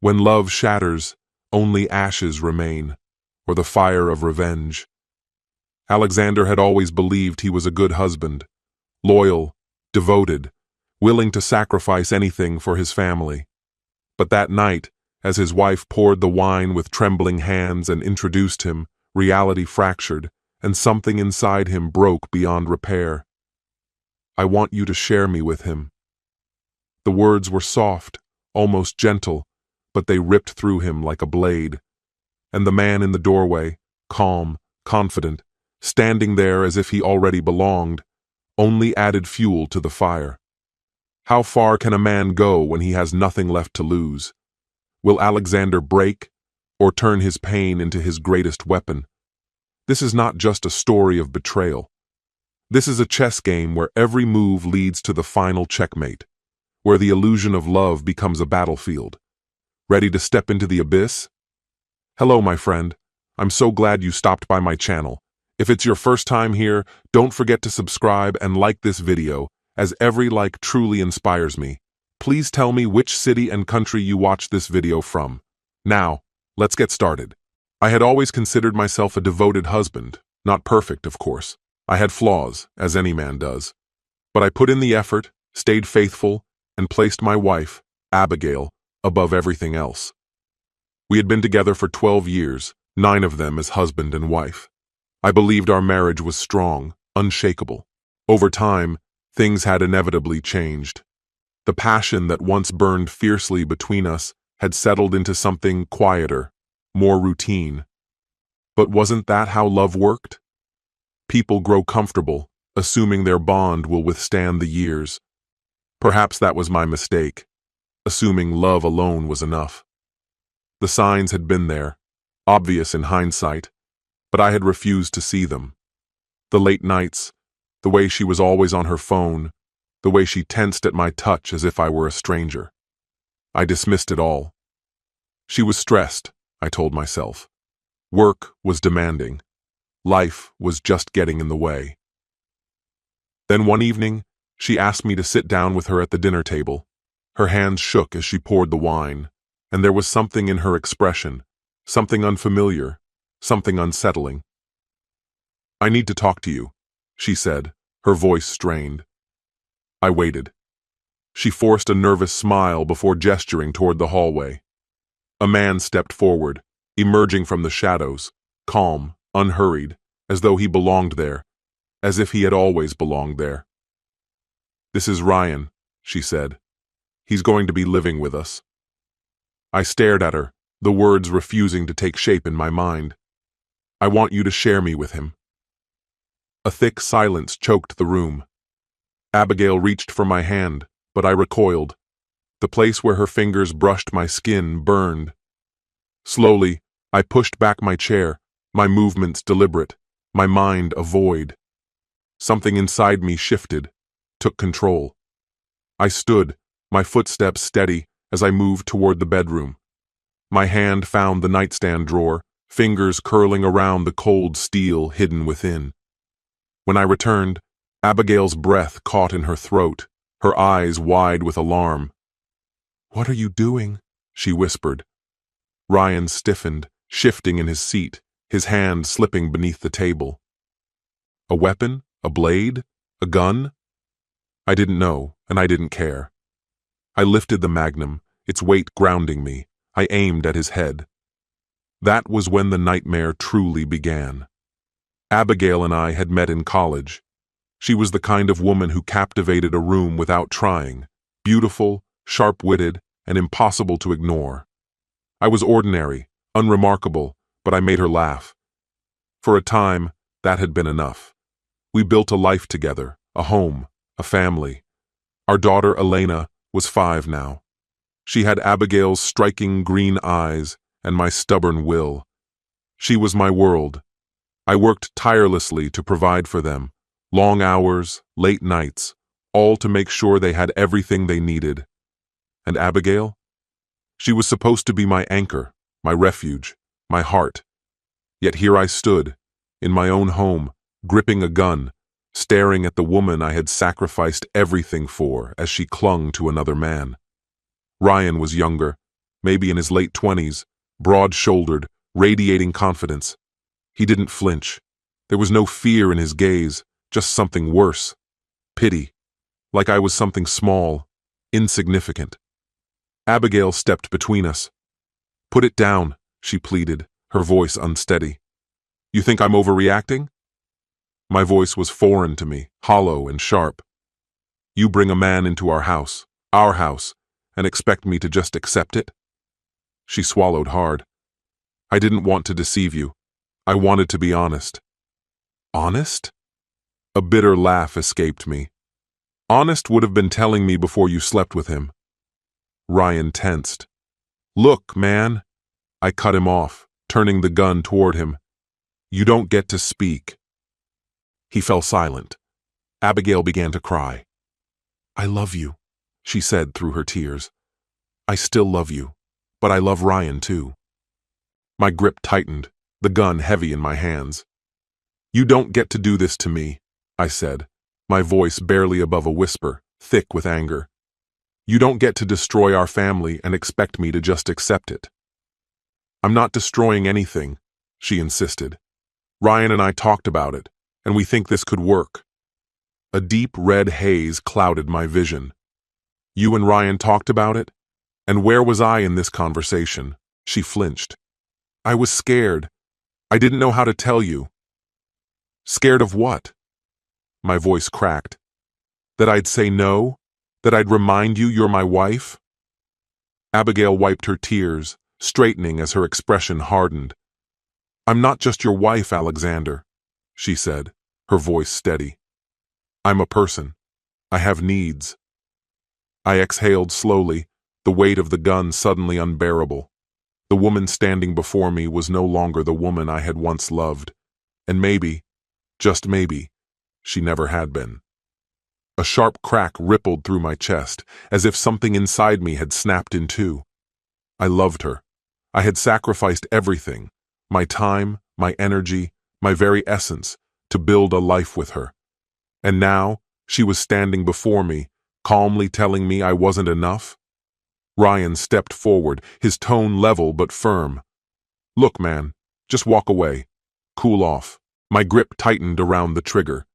When love shatters, only ashes remain, or the fire of revenge. Alexander had always believed he was a good husband, loyal, devoted, willing to sacrifice anything for his family. But that night, as his wife poured the wine with trembling hands and introduced him, reality fractured, and something inside him broke beyond repair. "I want you to share me with him." The words were soft, almost gentle, but they ripped through him like a blade. And the man in the doorway, calm, confident, standing there as if he already belonged, only added fuel to the fire. How far can a man go when he has nothing left to lose? Will Alexander break, or turn his pain into his greatest weapon? This is not just a story of betrayal. This is a chess game where every move leads to the final checkmate, where the illusion of love becomes a battlefield. Ready to step into the abyss? Hello, my friend. I'm so glad you stopped by my channel. If it's your first time here, don't forget to subscribe and like this video, as every like truly inspires me. Please tell me which city and country you watch this video from. Now, let's get started. I had always considered myself a devoted husband, not perfect, of course. I had flaws, as any man does. But I put in the effort, stayed faithful, and placed my wife, Abigail, above everything else. We had been together for 12 years, 9 of them as husband and wife. I believed our marriage was strong, unshakable. Over time, things had inevitably changed. The passion that once burned fiercely between us had settled into something quieter, more routine. But wasn't that how love worked? People grow comfortable, assuming their bond will withstand the years. Perhaps that was my mistake, assuming love alone was enough. The signs had been there, obvious in hindsight, but I had refused to see them. The late nights, the way she was always on her phone, the way she tensed at my touch as if I were a stranger. I dismissed it all. She was stressed, I told myself. Work was demanding. Life was just getting in the way. Then one evening, she asked me to sit down with her at the dinner table. Her hands shook as she poured the wine, and there was something in her expression, something unfamiliar, something unsettling. "I need to talk to you," she said, her voice strained. I waited. She forced a nervous smile before gesturing toward the hallway. A man stepped forward, emerging from the shadows, calm, unhurried, as though he belonged there, as if he had always belonged there. "This is Ryan," she said. "He's going to be living with us." I stared at her, the words refusing to take shape in my mind. "I want you to share me with him." A thick silence choked the room. Abigail reached for my hand, but I recoiled. The place where her fingers brushed my skin burned. Slowly, I pushed back my chair, my movements deliberate, my mind a void. Something inside me shifted, took control. I stood, my footsteps steady, as I moved toward the bedroom. My hand found the nightstand drawer, fingers curling around the cold steel hidden within. When I returned, Abigail's breath caught in her throat, her eyes wide with alarm. "What are you doing?" she whispered. Ryan stiffened, shifting in his seat, his hand slipping beneath the table. A weapon? A blade? A gun? I didn't know, and I didn't care. I lifted the magnum, its weight grounding me. I aimed at his head. That was when the nightmare truly began. Abigail and I had met in college. She was the kind of woman who captivated a room without trying, beautiful, sharp-witted, and impossible to ignore. I was ordinary, unremarkable, but I made her laugh. For a time, that had been enough. We built a life together, a home, a family. Our daughter, Elena, was 5 now. She had Abigail's striking green eyes and my stubborn will. She was my world. I worked tirelessly to provide for them, long hours, late nights, all to make sure they had everything they needed. And Abigail? She was supposed to be my anchor, my refuge, my heart. Yet here I stood, in my own home, gripping a gun, staring at the woman I had sacrificed everything for as she clung to another man. Ryan was younger, maybe in his late 20s, broad-shouldered, radiating confidence. He didn't flinch. There was no fear in his gaze, just something worse. Pity. Like I was something small, insignificant. Abigail stepped between us. "Put it down," she pleaded, her voice unsteady. "You think I'm overreacting?" My voice was foreign to me, hollow and sharp. "You bring a man into our house, and expect me to just accept it?" She swallowed hard. "I didn't want to deceive you. I wanted to be honest." "Honest?" A bitter laugh escaped me. "Honest would have been telling me before you slept with him." Ryan tensed. "Look, man." I cut him off, turning the gun toward him. "You don't get to speak." He fell silent. Abigail began to cry. "I love you," she said through her tears. "I still love you, but I love Ryan too." My grip tightened, the gun heavy in my hands. "You don't get to do this to me," I said, my voice barely above a whisper, thick with anger. "You don't get to destroy our family and expect me to just accept it." "I'm not destroying anything," she insisted. "Ryan and I talked about it, and we think this could work." A deep red haze clouded my vision. "You and Ryan talked about it? And where was I in this conversation?" She flinched. "I was scared. I didn't know how to tell you." "Scared of what?" My voice cracked. "That I'd say no? That I'd remind you you're my wife?" Abigail wiped her tears, straightening as her expression hardened. "I'm not just your wife, Alexander," she said, her voice steady. "I'm a person. I have needs." I exhaled slowly, the weight of the gun suddenly unbearable. The woman standing before me was no longer the woman I had once loved, and maybe, just maybe, she never had been. A sharp crack rippled through my chest, as if something inside me had snapped in two. I loved her. I had sacrificed everything, my time, my energy, my very essence, to build a life with her. And now, she was standing before me, calmly telling me I wasn't enough? Ryan stepped forward, his tone level but firm. "Look, man, just walk away. Cool off." My grip tightened around the trigger.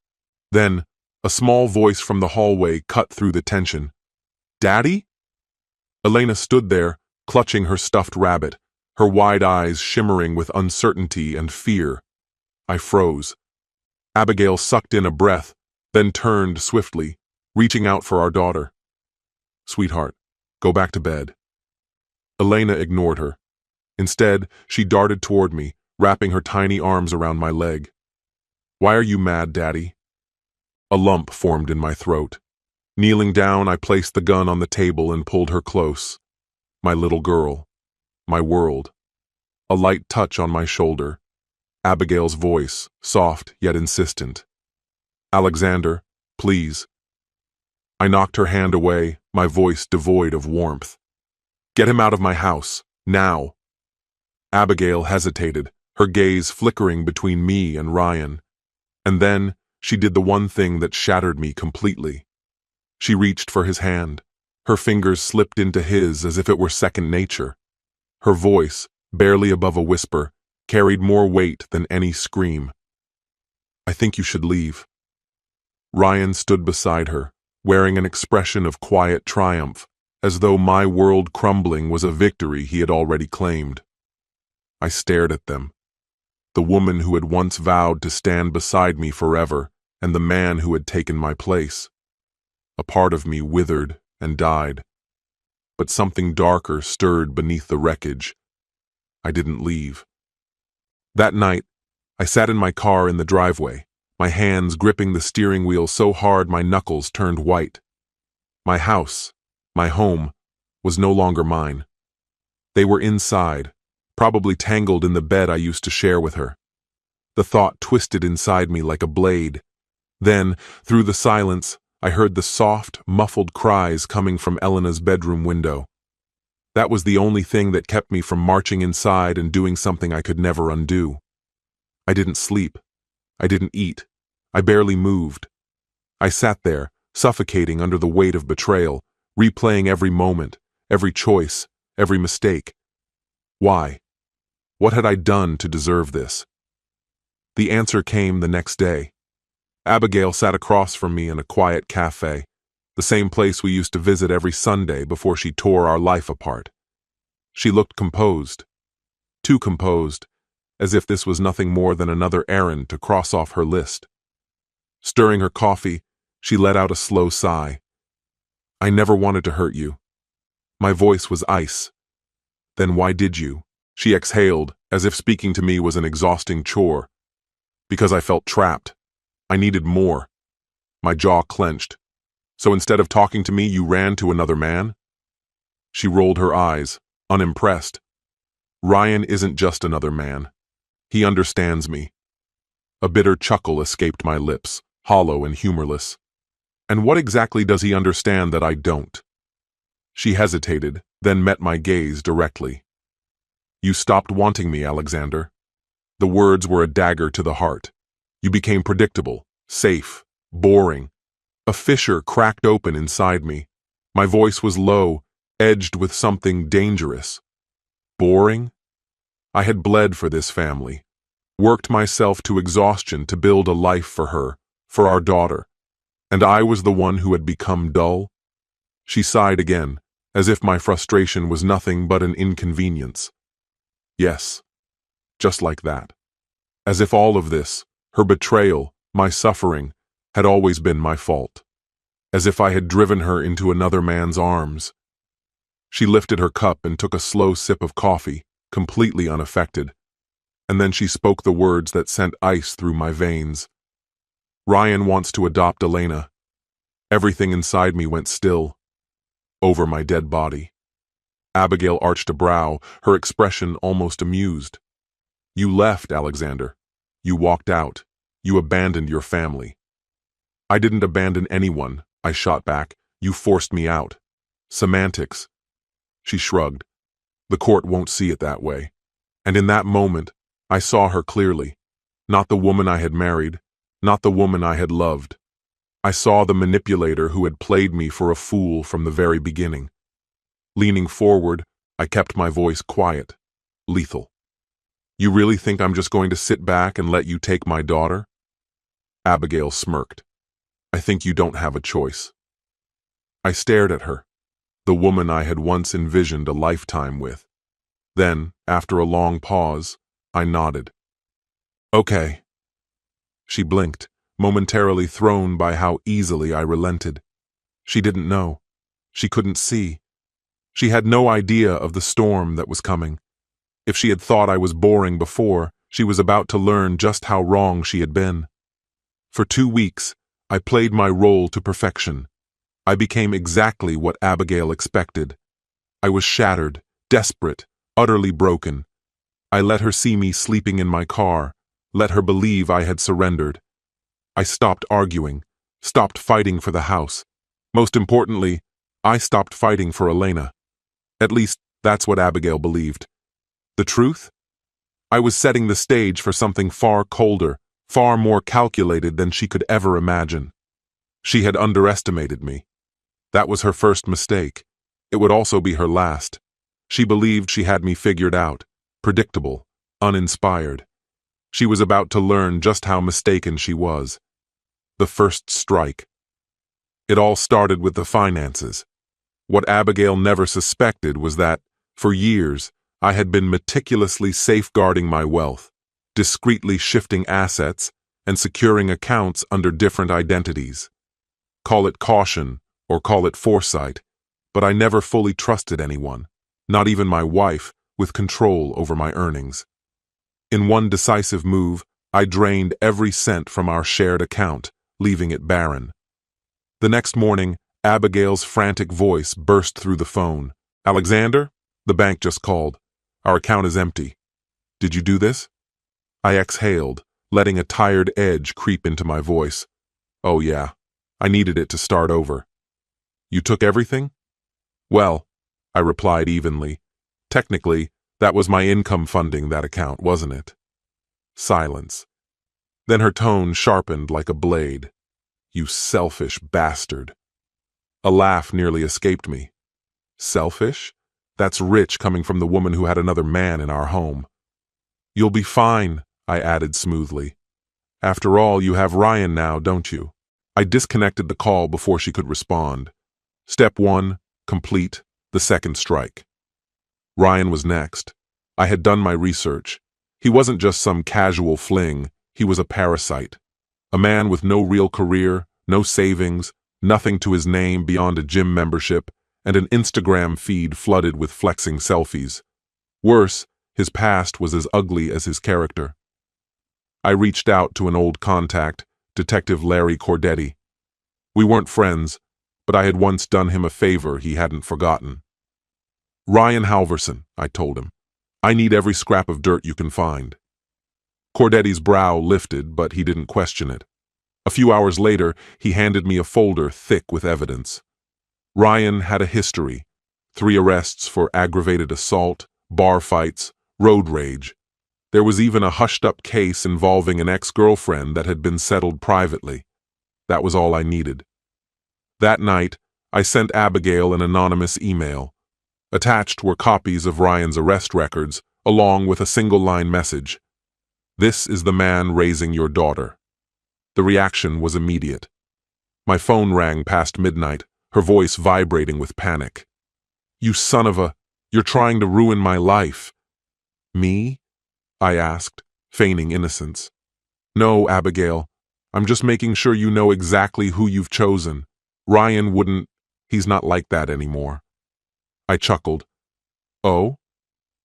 Then, a small voice from the hallway cut through the tension. "Daddy?" Elena stood there, clutching her stuffed rabbit, her wide eyes shimmering with uncertainty and fear. I froze. Abigail sucked in a breath, then turned swiftly, reaching out for our daughter. "Sweetheart, go back to bed." Elena ignored her. Instead, she darted toward me, wrapping her tiny arms around my leg. "Why are you mad, Daddy?" A lump formed in my throat. Kneeling down, I placed the gun on the table and pulled her close. My little girl. My world. A light touch on my shoulder. Abigail's voice, soft yet insistent. "Alexander, please." I knocked her hand away, my voice devoid of warmth. "Get him out of my house, now." Abigail hesitated, her gaze flickering between me and Ryan. And then, she did the one thing that shattered me completely. She reached for his hand. Her fingers slipped into his as if it were second nature. Her voice, barely above a whisper, carried more weight than any scream. "I think you should leave." Ryan stood beside her, wearing an expression of quiet triumph, as though my world crumbling was a victory he had already claimed. I stared at them. The woman who had once vowed to stand beside me forever, and the man who had taken my place. A part of me withered and died. But something darker stirred beneath the wreckage. I didn't leave. That night, I sat in my car in the driveway, my hands gripping the steering wheel so hard my knuckles turned white. My house, my home, was no longer mine. They were inside, probably tangled in the bed I used to share with her. The thought twisted inside me like a blade. Then, through the silence, I heard the soft, muffled cries coming from Elena's bedroom window. That was the only thing that kept me from marching inside and doing something I could never undo. I didn't sleep. I didn't eat. I barely moved. I sat there, suffocating under the weight of betrayal, replaying every moment, every choice, every mistake. Why? What had I done to deserve this? The answer came the next day. Abigail sat across from me in a quiet cafe, the same place we used to visit every Sunday before she tore our life apart. She looked composed, too composed, as if this was nothing more than another errand to cross off her list. Stirring her coffee, she let out a slow sigh. I never wanted to hurt you. My voice was ice. Then why did you? She exhaled, as if speaking to me was an exhausting chore. Because I felt trapped. I needed more. My jaw clenched. So instead of talking to me, you ran to another man? She rolled her eyes, unimpressed. Ryan isn't just another man. He understands me. A bitter chuckle escaped my lips, hollow and humorless. And what exactly does he understand that I don't? She hesitated, then met my gaze directly. You stopped wanting me, Alexander. The words were a dagger to the heart. You became predictable, safe, boring. A fissure cracked open inside me. My voice was low, edged with something dangerous. Boring? I had bled for this family, worked myself to exhaustion to build a life for her, for our daughter, and I was the one who had become dull? She sighed again, as if my frustration was nothing but an inconvenience. Yes, just like that. As if all of this, her betrayal, my suffering, had always been my fault. As if I had driven her into another man's arms. She lifted her cup and took a slow sip of coffee, completely unaffected. And then she spoke the words that sent ice through my veins. Ryan wants to adopt Elena. Everything inside me went still. Over my dead body. Abigail arched a brow, her expression almost amused. You left, Alexander. You walked out. You abandoned your family. I didn't abandon anyone, I shot back. You forced me out. Semantics. She shrugged. The court won't see it that way. And in that moment, I saw her clearly. Not the woman I had married, not the woman I had loved. I saw the manipulator who had played me for a fool from the very beginning. Leaning forward, I kept my voice quiet, lethal. You really think I'm just going to sit back and let you take my daughter? Abigail smirked. I think you don't have a choice. I stared at her, the woman I had once envisioned a lifetime with. Then, after a long pause, I nodded. Okay. She blinked, momentarily thrown by how easily I relented. She didn't know. She couldn't see. She had no idea of the storm that was coming. If she had thought I was boring before, she was about to learn just how wrong she had been. For 2 weeks, I played my role to perfection. I became exactly what Abigail expected. I was shattered, desperate, utterly broken. I let her see me sleeping in my car, let her believe I had surrendered. I stopped arguing, stopped fighting for the house. Most importantly, I stopped fighting for Elena. At least, that's what Abigail believed. The truth? I was setting the stage for something far colder, far more calculated than she could ever imagine. She had underestimated me. That was her first mistake. It would also be her last. She believed she had me figured out, predictable, uninspired. She was about to learn just how mistaken she was. The first strike. It all started with the finances. What Abigail never suspected was that, for years, I had been meticulously safeguarding my wealth, discreetly shifting assets, and securing accounts under different identities. Call it caution, or call it foresight, but I never fully trusted anyone, not even my wife, with control over my earnings. In one decisive move, I drained every cent from our shared account, leaving it barren. The next morning, Abigail's frantic voice burst through the phone. Alexander? The bank just called. Our account is empty. Did you do this? I exhaled, letting a tired edge creep into my voice. Oh yeah, I needed it to start over. You took everything? Well, I replied evenly. Technically, that was my income funding that account, wasn't it? Silence. Then her tone sharpened like a blade. You selfish bastard. A laugh nearly escaped me. Selfish? That's rich coming from the woman who had another man in our home. You'll be fine, I added smoothly. After all, you have Ryan now, don't you? I disconnected the call before she could respond. Step 1, complete, the second strike. Ryan was next. I had done my research. He wasn't just some casual fling, he was a parasite. A man with no real career, no savings, nothing to his name beyond a gym membership, and an Instagram feed flooded with flexing selfies. Worse, his past was as ugly as his character. I reached out to an old contact, Detective Larry Cordetti. We weren't friends, but I had once done him a favor he hadn't forgotten. Ryan Halverson, I told him. I need every scrap of dirt you can find. Cordetti's brow lifted, but he didn't question it. A few hours later, he handed me a folder thick with evidence. Ryan had a history: 3 arrests for aggravated assault, bar fights, road rage. There was even a hushed-up case involving an ex-girlfriend that had been settled privately. That was all I needed. That night, I sent Abigail an anonymous email. Attached were copies of Ryan's arrest records, along with a single-line message. This is the man raising your daughter. The reaction was immediate. My phone rang past midnight, her voice vibrating with panic. You son of a... You're trying to ruin my life. Me? I asked, feigning innocence. No, Abigail. I'm just making sure you know exactly who you've chosen. Ryan wouldn't... He's not like that anymore. I chuckled. Oh?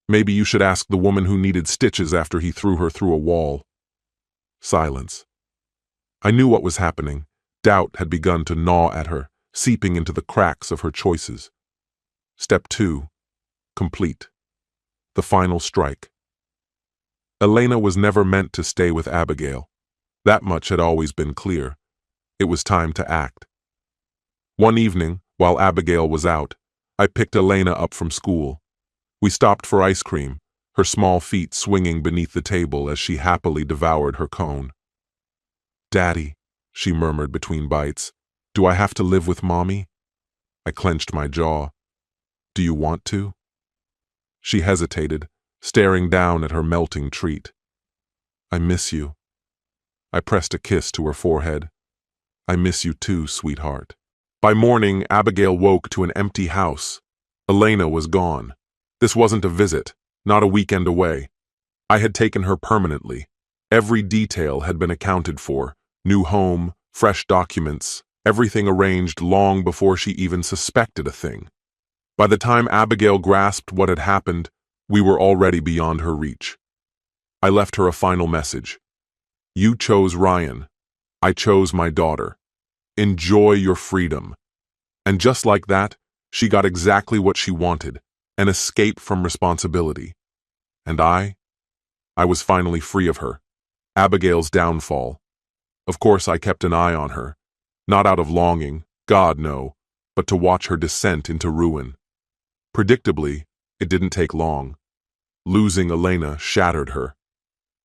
Maybe you should ask the woman who needed stitches after he threw her through a wall. Silence. I knew what was happening. Doubt had begun to gnaw at her, seeping into the cracks of her choices. Step 2. Complete. The final strike. Elena was never meant to stay with Abigail. That much had always been clear. It was time to act. One evening, while Abigail was out, I picked Elena up from school. We stopped for ice cream, her small feet swinging beneath the table as she happily devoured her cone. Daddy, she murmured between bites, do I have to live with Mommy? I clenched my jaw. Do you want to? She hesitated, staring down at her melting treat. I miss you. I pressed a kiss to her forehead. I miss you too, sweetheart. By morning, Abigail woke to an empty house. Elena was gone. This wasn't a visit, not a weekend away. I had taken her permanently. Every detail had been accounted for. New home, fresh documents, everything arranged long before she even suspected a thing. By the time Abigail grasped what had happened, we were already beyond her reach. I left her a final message. You chose Ryan. I chose my daughter. Enjoy your freedom. And just like that, she got exactly what she wanted, an escape from responsibility. And I was finally free of her. Abigail's downfall. Of course, I kept an eye on her. Not out of longing, God no, but to watch her descent into ruin. Predictably, it didn't take long. Losing Elena shattered her.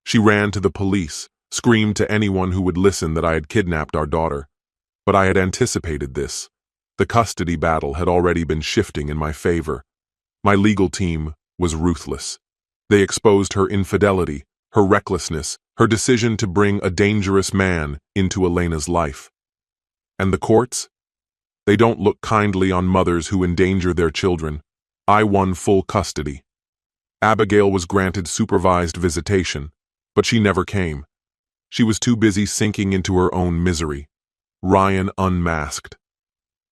She ran to the police, screamed to anyone who would listen that I had kidnapped our daughter. But I had anticipated this. The custody battle had already been shifting in my favor. My legal team was ruthless. They exposed her infidelity, her recklessness, her decision to bring a dangerous man into Elena's life. And the courts? They don't look kindly on mothers who endanger their children. I won full custody. Abigail was granted supervised visitation, but she never came. She was too busy sinking into her own misery. Ryan unmasked.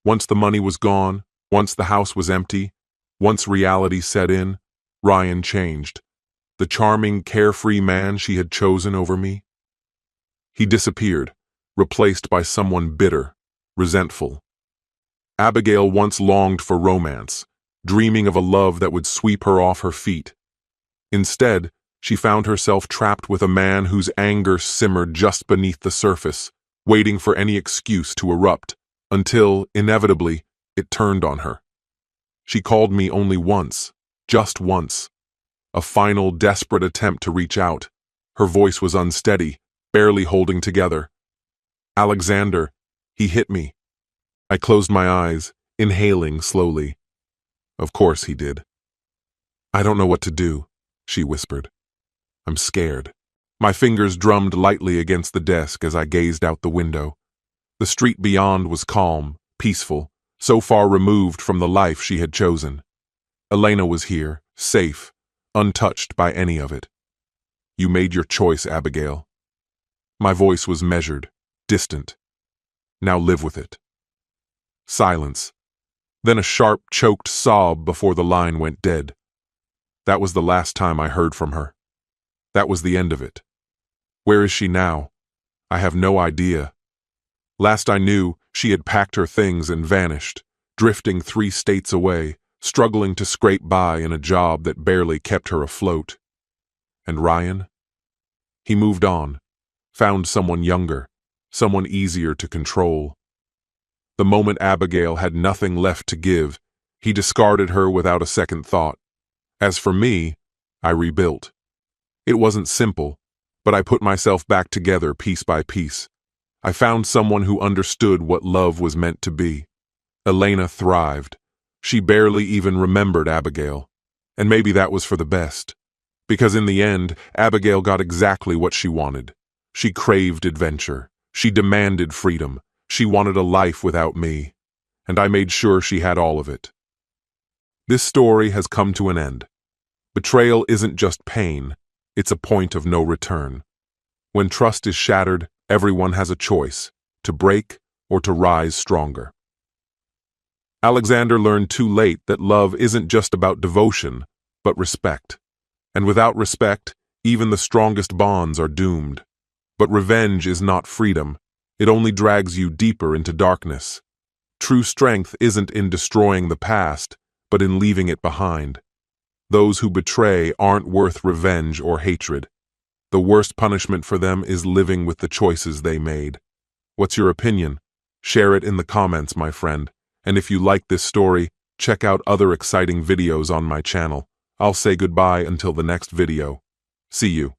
Once the money was gone, once the house was empty, once reality set in, Ryan changed. The charming, carefree man she had chosen over me. He disappeared, replaced by someone bitter, resentful. Abigail once longed for romance, dreaming of a love that would sweep her off her feet. Instead, she found herself trapped with a man whose anger simmered just beneath the surface, waiting for any excuse to erupt, until, inevitably, it turned on her. She called me only once, just once. A final, desperate attempt to reach out. Her voice was unsteady, barely holding together. Alexander, he hit me. I closed my eyes, inhaling slowly. Of course he did. I don't know what to do, she whispered. I'm scared. My fingers drummed lightly against the desk as I gazed out the window. The street beyond was calm, peaceful, so far removed from the life she had chosen. Elena was here, safe, untouched by any of it. You made your choice, Abigail. My voice was measured, distant. Now live with it. Silence. Then a sharp, choked sob before the line went dead. That was the last time I heard from her. That was the end of it. Where is she now? I have no idea. Last I knew, she had packed her things and vanished, drifting 3 states away, struggling to scrape by in a job that barely kept her afloat. And Ryan? He moved on, found someone younger, someone easier to control. The moment Abigail had nothing left to give, he discarded her without a second thought. As for me, I rebuilt. It wasn't simple, but I put myself back together piece by piece. I found someone who understood what love was meant to be. Elena thrived. She barely even remembered Abigail. And maybe that was for the best. Because in the end, Abigail got exactly what she wanted. She craved adventure. She demanded freedom. She wanted a life without me. And I made sure she had all of it. This story has come to an end. Betrayal isn't just pain. It's a point of no return. When trust is shattered, everyone has a choice, to break or to rise stronger. Alexander learned too late that love isn't just about devotion, but respect. And without respect, even the strongest bonds are doomed. But revenge is not freedom. It only drags you deeper into darkness. True strength isn't in destroying the past, but in leaving it behind. Those who betray aren't worth revenge or hatred. The worst punishment for them is living with the choices they made. What's your opinion? Share it in the comments, my friend. And if you like this story, check out other exciting videos on my channel. I'll say goodbye until the next video. See you.